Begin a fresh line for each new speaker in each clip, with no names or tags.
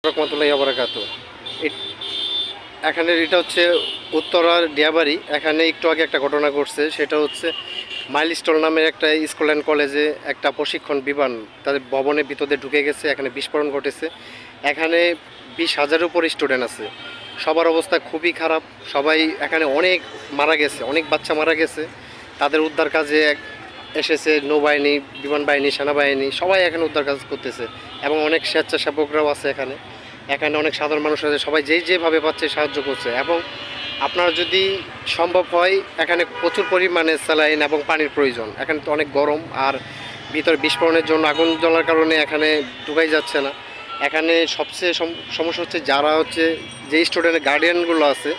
রহমতুল্লাহি ওয়া বারাকাতুহু। এখানে এটা হচ্ছে উত্তরার ডিয়াবাড়ি। এখানে একটু আগে একটা ঘটনা ঘটছে, সেটা হচ্ছে মাইলস্টোন নামের একটা স্কুল অ্যান্ড কলেজে একটা প্রশিক্ষণ বিমান তাদের ভবনের ভিতরে ঢুকে গেছে। এখানে বিস্ফোরণ ঘটেছে। এখানে 20,000-এর উপর স্টুডেন্ট আছে। সবার অবস্থা খুবই খারাপ। সবাই এখানে অনেক মারা গেছে, অনেক বাচ্চা মারা গেছে। তাদের উদ্ধার কাজে এসেছে নৌবাহিনী, বিমান বাহিনী, সেনাবাহিনী, সবাই এখানে উদ্ধার কাজ করতেছে এবং অনেক স্বেচ্ছাসেবকরাও আছে এখানে। এখানে অনেক সাধারণ মানুষ আছে, সবাই যেভাবে পাচ্ছে সাহায্য করছে। এবং আপনার যদি সম্ভব হয়, এখানে প্রচুর পরিমাণে স্যালাইন এবং পানির প্রয়োজন। এখানে তো অনেক গরম, আর ভিতরে বিস্ফোরণের জন্য আগুন জ্বলার কারণে এখানে ঢুকাই যাচ্ছে না। এখানে সবচেয়ে সমস্যা হচ্ছে যারা হচ্ছে যে স্টুডেন্টের গার্ডিয়ানগুলো আছে,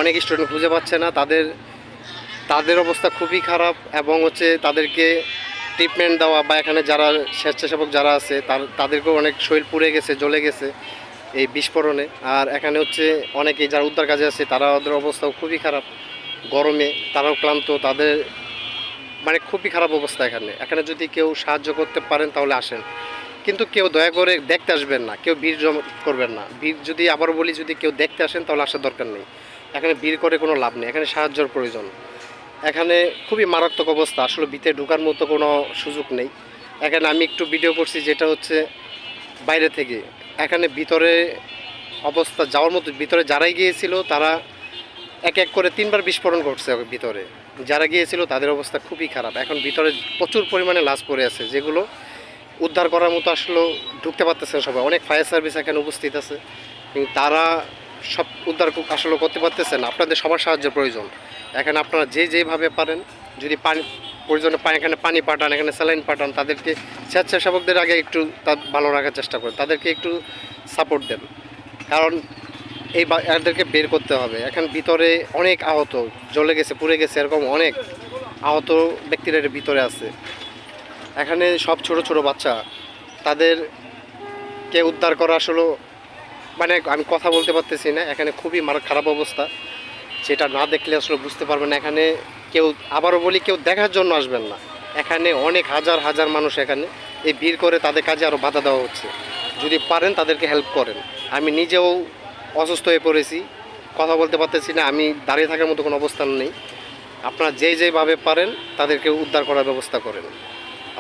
অনেক স্টুডেন্ট খুঁজে পাচ্ছে না। তাদের অবস্থা খুবই খারাপ এবং হচ্ছে তাদেরকে ট্রিটমেন্ট দেওয়া বা এখানে যারা স্বেচ্ছাসেবক যারা আছে তাদেরকেও অনেক শরীর পুড়ে গেছে, জ্বলে গেছে এই বিস্ফোরণে। আর এখানে হচ্ছে অনেকেই যারা উদ্ধার কাজে আছে তাদের অবস্থাও খুবই খারাপ। গরমে তারাও ক্লান্ত, তাদের মানে খুবই খারাপ অবস্থা। এখানে যদি কেউ সাহায্য করতে পারেন তাহলে আসেন, কিন্তু কেউ দয়া করে দেখতে আসবেন না, কেউ ভিড় জমা করবেন না। ভিড় যদি আবার বলি, যদি কেউ দেখতে আসেন তাহলে আসার দরকার নেই। এখানে ভিড় করে কোনো লাভ নেই, এখানে সাহায্যের প্রয়োজন। এখানে খুবই মারাত্মক অবস্থা, আসলে ভিতরে ঢোকার মতো কোনো সুযোগ নেই। এখানে আমি একটু ভিডিও করছি যেটা হচ্ছে বাইরে থেকে। এখানে ভিতরে অবস্থা যাওয়ার মতো, ভিতরে যারাই গিয়েছিল তারা এক এক করে 3বার বিস্ফোরণ ঘটছে ভিতরে। যারা গিয়েছিল তাদের অবস্থা খুবই খারাপ। এখন ভিতরে প্রচুর পরিমাণে লাশ পড়ে আছে, যেগুলো উদ্ধার করার মতো আসলে ঢুকতে পারতেছে সবাই। অনেক ফায়ার সার্ভিস এখানে উপস্থিত আছে, কিন্তু তারা সব উদ্ধার আসলে করতে পারতেছে না। আপনাদের সবার সাহায্যের প্রয়োজন। এখানে আপনারা যেভাবে পারেন, যদি পানি প্রয়োজনে এখানে পানি পাঠান, এখানে স্যালাইন পাঠান, তাদেরকে স্বেচ্ছাসেবকদের আগে একটু ভালো রাখার চেষ্টা করেন, তাদেরকে একটু সাপোর্ট দেন। কারণ এদেরকে বের করতে হবে। এখানে ভিতরে অনেক আহত, জ্বলে গেছে, পুড়ে গেছে, এরকম অনেক আহত ব্যক্তিরা এর ভিতরে আছে। এখানে সব ছোট ছোট বাচ্চা, তাদেরকে উদ্ধার করা আসলে মানে আমি কথা বলতে পারতেছি না। এখানে খুবই খারাপ অবস্থা, যেটা না দেখলে আসলে বুঝতে পারবেন না। এখানে কেউ, আবারও বলি, কেউ দেখার জন্য আসবেন না। এখানে অনেক হাজার হাজার মানুষ এখানে এই ভিড় করে, তাদের কাজে আরও বাধা দেওয়া হচ্ছে। যদি পারেন তাদেরকে হেল্প করেন। আমি নিজেও অসুস্থ হয়ে পড়েছি, কথা বলতে পারতেছি না, আমি দাঁড়িয়ে থাকার মতো কোনো অবস্থান নেই। আপনারা যেভাবে পারেন তাদেরকে উদ্ধার করার ব্যবস্থা করেন।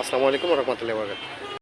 আসসালামু আলাইকুম ওয়া রাহমাতুল্লাহি ওয়া বারাকাতুহু।